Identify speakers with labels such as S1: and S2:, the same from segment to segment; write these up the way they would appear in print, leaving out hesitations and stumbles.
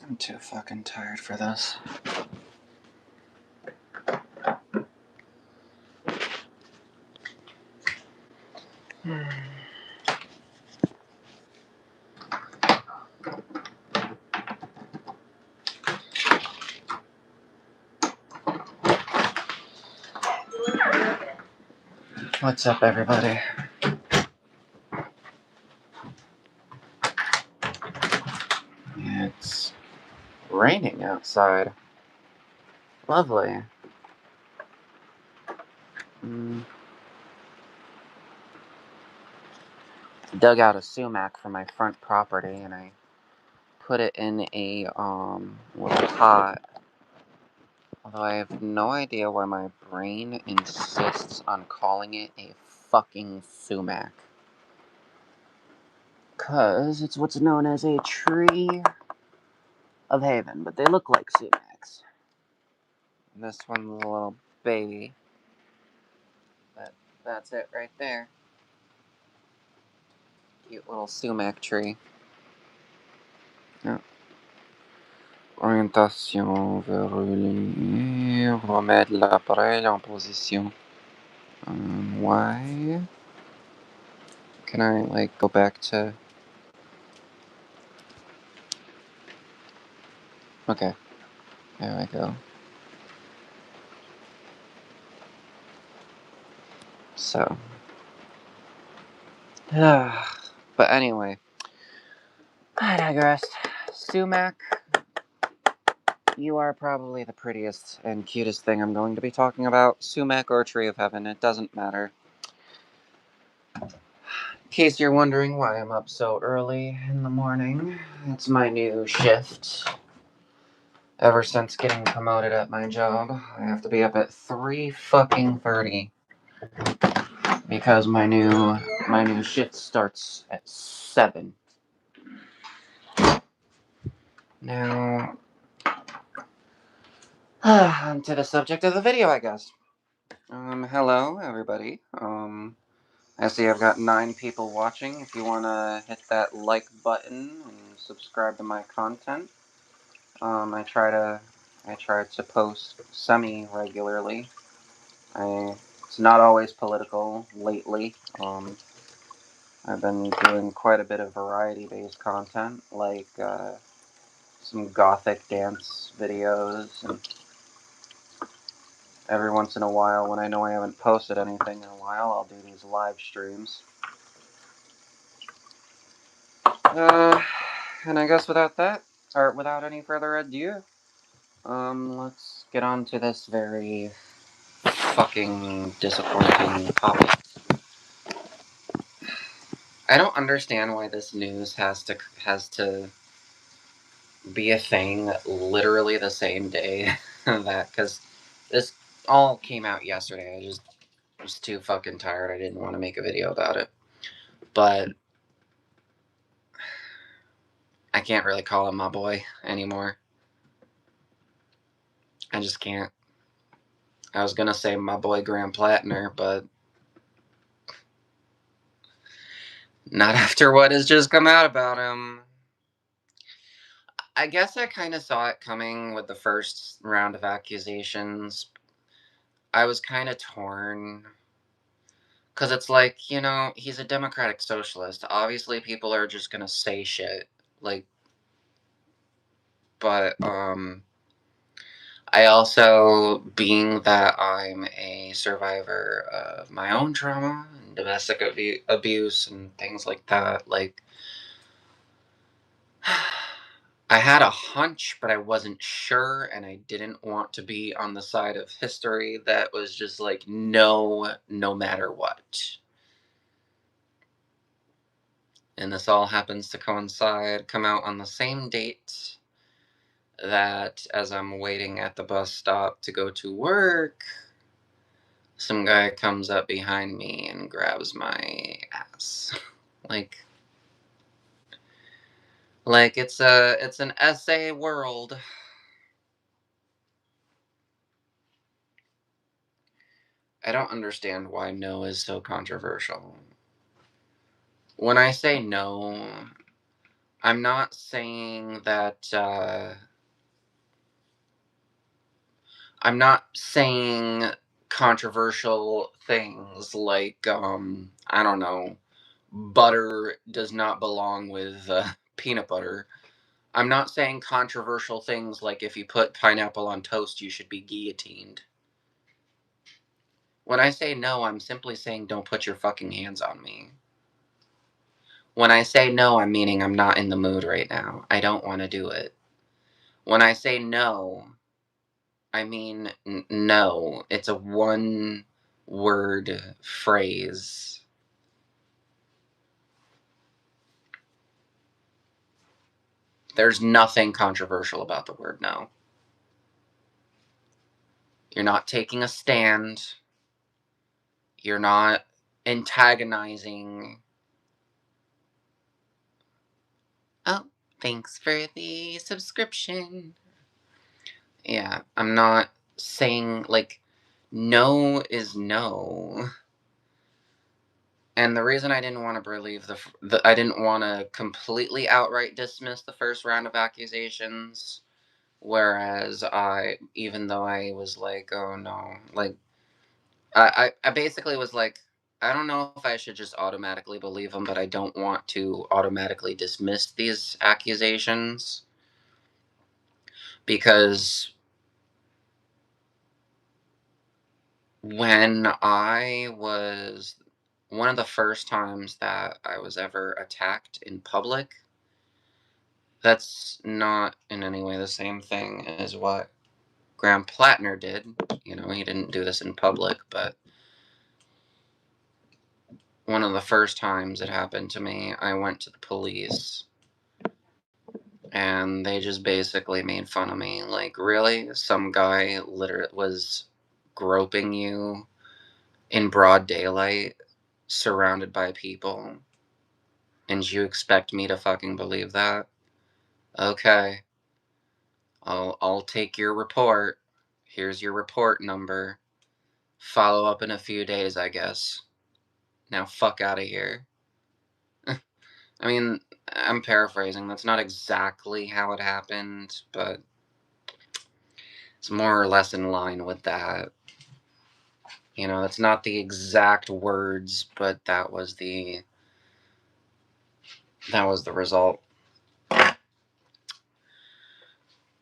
S1: I'm too fucking tired for this. What's up, everybody? It's raining outside. Lovely. Dug out a sumac from my front property and I put it in a little pot. Although I have no idea why my brain insists on calling it a fucking sumac. 'Cause it's what's known as a tree of haven, but they look like sumacs. And this one's a little baby. But that's it right there. Cute little sumac tree. Yeah. Orientation vers le... Remettre l'appareil en position. Why? Can I, like, go back to... Okay. There we go. So. But anyway. I digress. Sumac. You are probably the prettiest and cutest thing I'm going to be talking about. Sumac or Tree of Heaven, it doesn't matter. In case you're wondering why I'm up so early in the morning, it's my new shift. Ever since getting promoted at my job, I have to be up at 3:30 because my new shift starts at 7. Now, onto the subject of the video, I guess. Hello, everybody. I see I've got 9 people watching. If you want to hit that like button and subscribe to my content, I try to post semi-regularly. It's not always political lately. I've been doing quite a bit of variety-based content, like some gothic dance videos, and every once in a while, when I know I haven't posted anything in a while, I'll do these live streams. And I guess without any further ado, let's get on to this very fucking disappointing topic. I don't understand why this news has to be a thing literally the same day because this all came out yesterday. I just was too fucking tired. I didn't want to make a video about it. But I can't really call him my boy anymore. I just can't. I was gonna say my boy Graham Platner, but not after what has just come out about him. I guess I kind of saw it coming with the first round of accusations. I was kind of torn. Because it's like, he's a democratic socialist. Obviously, people are just gonna say shit. Like, but, I also, being that I'm a survivor of my own trauma and domestic abuse and things like that, like, I had a hunch, but I wasn't sure, and I didn't want to be on the side of history that was just like, no matter what. And this all happens to come out on the same date that as I'm waiting at the bus stop to go to work, some guy comes up behind me and grabs my ass. like it's an essay world. I don't understand why no is so controversial. When I say no, I'm not saying that, I'm not saying controversial things like, I don't know, butter does not belong with peanut butter. I'm not saying controversial things like if you put pineapple on toast, you should be guillotined. When I say no, I'm simply saying don't put your fucking hands on me. When I say no, I'm meaning I'm not in the mood right now. I don't want to do it. When I say no, I mean no. It's a one word phrase. There's nothing controversial about the word no. You're not taking a stand. You're not antagonizing. Oh, thanks for the subscription. Yeah, I'm not saying, like, no is no. And the reason I didn't want to believe I didn't want to completely outright dismiss the first round of accusations, whereas even though I was like, oh no, like, I basically was like, I don't know if I should just automatically believe them, but I don't want to automatically dismiss these accusations because when I was one of the first times that I was ever attacked in public, that's not in any way the same thing as what Graham Platner did. You know, he didn't do this in public, but one of the first times it happened to me, I went to the police and they just basically made fun of me. Like, really? Some guy literally was groping you in broad daylight, surrounded by people, and you expect me to fucking believe that? Okay, I'll take your report. Here's your report number. Follow up in a few days, I guess. Now fuck out of here. I mean, I'm paraphrasing. That's not exactly how it happened, but it's more or less in line with that. You know, that's not the exact words, but that was the result.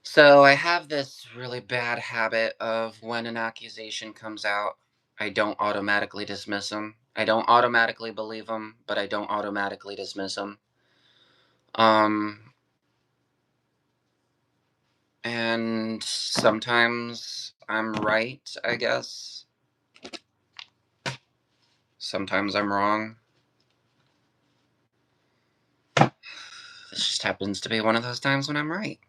S1: So I have this really bad habit of when an accusation comes out, I don't automatically dismiss them. I don't automatically believe them, but I don't automatically dismiss them. And sometimes I'm right, I guess. Sometimes I'm wrong. This just happens to be one of those times when I'm right.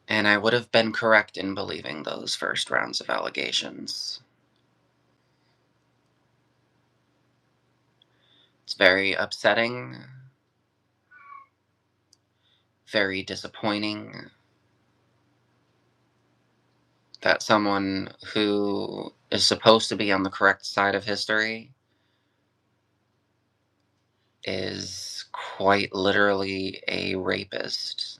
S1: And I would have been correct in believing those first rounds of allegations. It's very upsetting, very disappointing that someone who is supposed to be on the correct side of history is quite literally a rapist.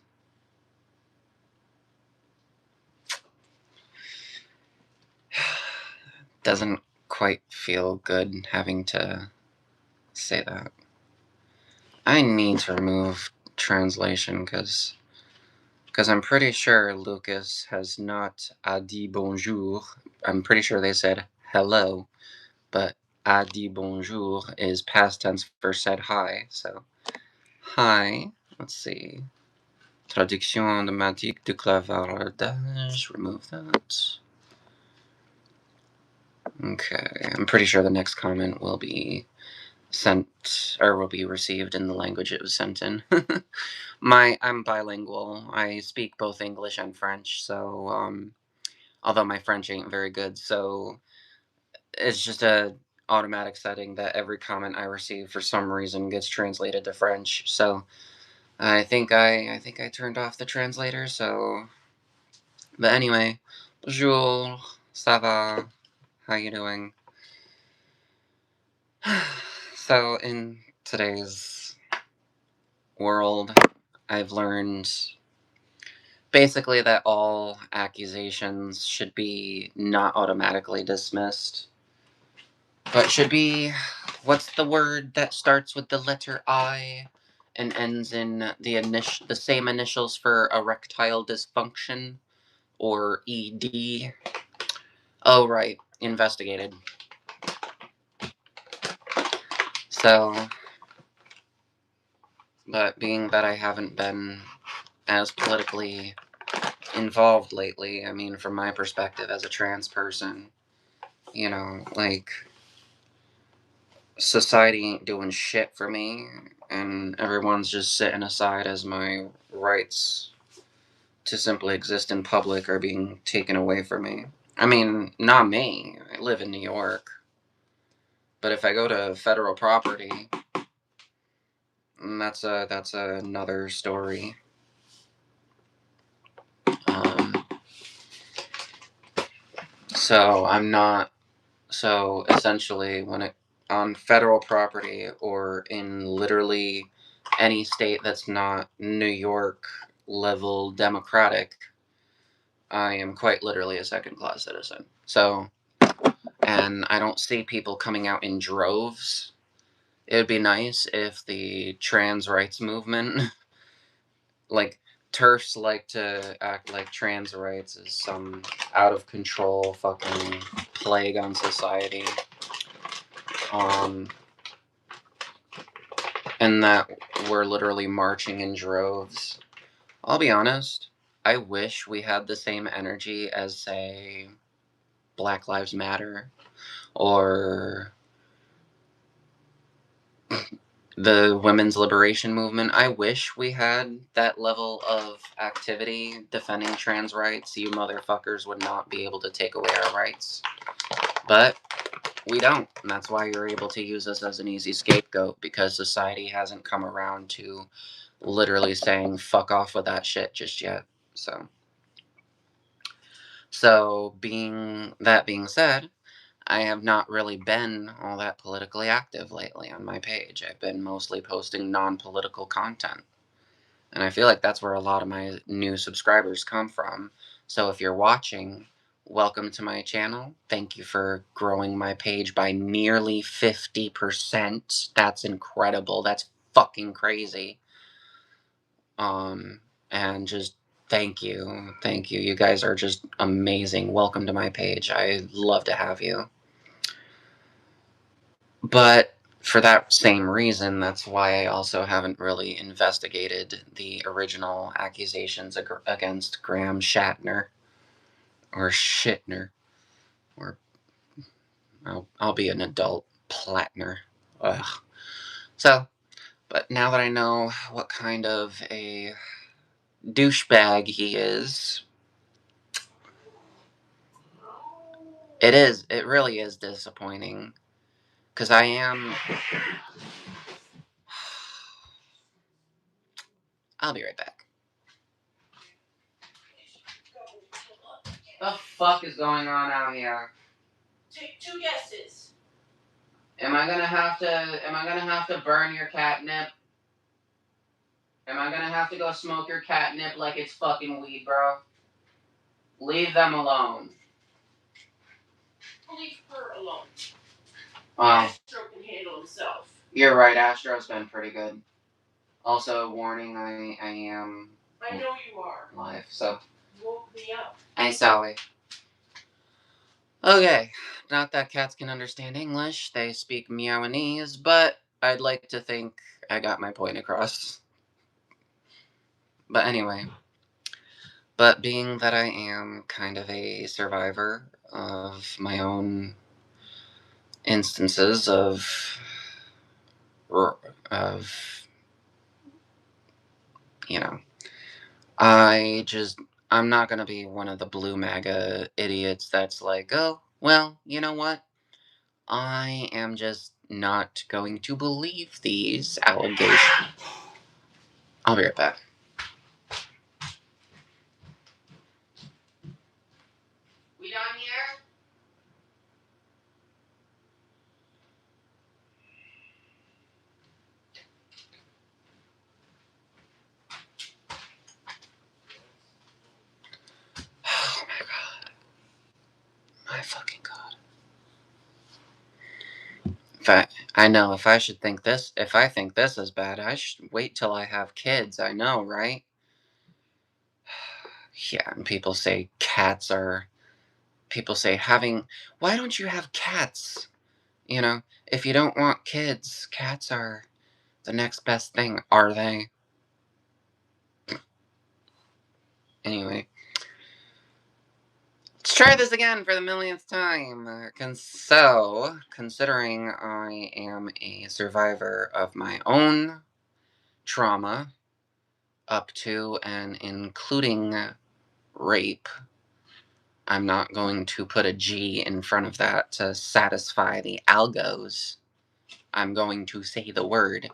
S1: Doesn't quite feel good having to say that. I need to remove translation because I'm pretty sure Lucas has not a dit bonjour. I'm pretty sure they said hello, but a dit bonjour is past tense for said hi. So hi. Let's see. Traduction automatique de clavardage. Remove that. Okay. I'm pretty sure the next comment will be sent or will be received in the language it was sent in. I'm bilingual. I speak both English and French, so although my French ain't very good, so it's just a automatic setting that every comment I receive for some reason gets translated to French. So I think I turned off the translator, so but anyway, bonjour, ça va? How you doing? So in today's world, I've learned basically that all accusations should be not automatically dismissed, but should be, what's the word that starts with the letter I and ends in the same initials for erectile dysfunction, or ED? Oh, right, investigated. So, but being that I haven't been as politically involved lately, I mean, from my perspective as a trans person, you know, like, society ain't doing shit for me, and everyone's just sitting aside as my rights to simply exist in public are being taken away from me. I mean, not me. I live in New York. But if I go to federal property, that's another story. Um, so I'm not. So essentially, when it on federal property or in literally any state that's not New York level democratic, I am quite literally a second class citizen. So, and I don't see people coming out in droves. It would be nice if the trans rights movement, like, TERFs like to act like trans rights is some out of control fucking plague on society. And that we're literally marching in droves. I'll be honest, I wish we had the same energy as, say, Black Lives Matter or the women's liberation movement. I wish we had that level of activity defending trans rights. You motherfuckers would not be able to take away our rights. But we don't. And that's why you're able to use us as an easy scapegoat, because society hasn't come around to literally saying fuck off with that shit just yet. So being said, I have not really been all that politically active lately on my page. I've been mostly posting non-political content. And I feel like that's where a lot of my new subscribers come from. So if you're watching, welcome to my channel. Thank you for growing my page by nearly 50%. That's incredible. That's fucking crazy. And just thank you. Thank you. You guys are just amazing. Welcome to my page. I'd love to have you. But for that same reason, that's why I also haven't really investigated the original accusations against Graham Shatner, or Shitner, or I'll be an adult, Platner. Ugh. So, but now that I know what kind of a douchebag he is, it really is disappointing, because I'll be right back. What the fuck is going on out here?
S2: Take 2 guesses.
S1: Am I gonna have to burn your catnip? Am I gonna have to go smoke your catnip like it's fucking weed, bro? Leave them alone.
S2: Leave her alone.
S1: Wow.
S2: Astro can handle himself.
S1: You're right, Astro's been pretty good. Also, warning, I am...
S2: I know you are.
S1: Live, so...
S2: You woke me up.
S1: I'm sorry. Okay, not that cats can understand English, they speak Meowanese, but I'd like to think I got my point across. But anyway, but being that I am kind of a survivor of my own instances of, you know, I'm not gonna be one of the blue MAGA idiots that's like, oh, well, you know what? I am just not going to believe these allegations. I'll be right back. We done here? fucking god. I know if I think this is bad, I should wait till I have kids. I know, right? Yeah, and people say having, why don't you have cats? You know, if you don't want kids, cats are the next best thing, are they? Anyway, let's try this again for the millionth time. Considering I am a survivor of my own trauma, up to and including rape, I'm not going to put a G in front of that to satisfy the algos. I'm going to say the word.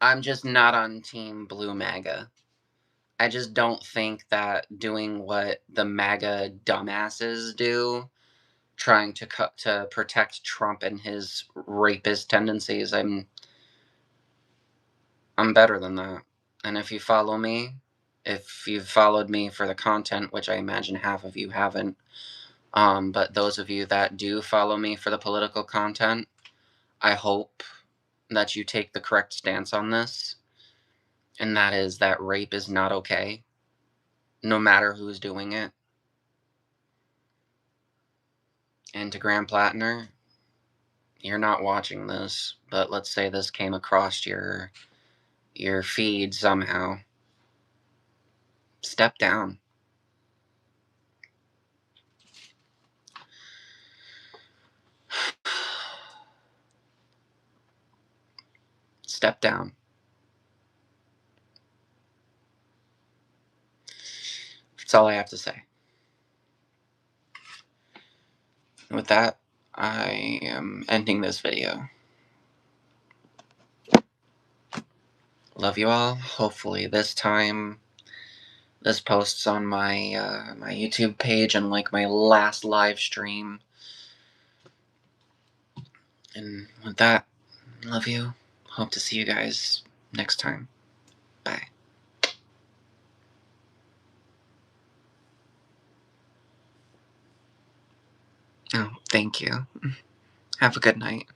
S1: I'm just not on Team Blue MAGA. I just don't think that doing what the MAGA dumbasses do, trying to protect Trump and his rapist tendencies, I'm better than that. And if you follow me, if you've followed me for the content, which I imagine half of you haven't, but those of you that do follow me for the political content, I hope that you take the correct stance on this, and that is that rape is not okay, no matter who's doing it. And to Graham Platner, you're not watching this, but let's say this came across your feed somehow. Step down. Step down. That's all I have to say. With that, I am ending this video. Love you all. Hopefully this time this posts on my my YouTube page and like my last live stream. And with that, love you. Hope to see you guys next time. Bye. Oh, thank you. Have a good night.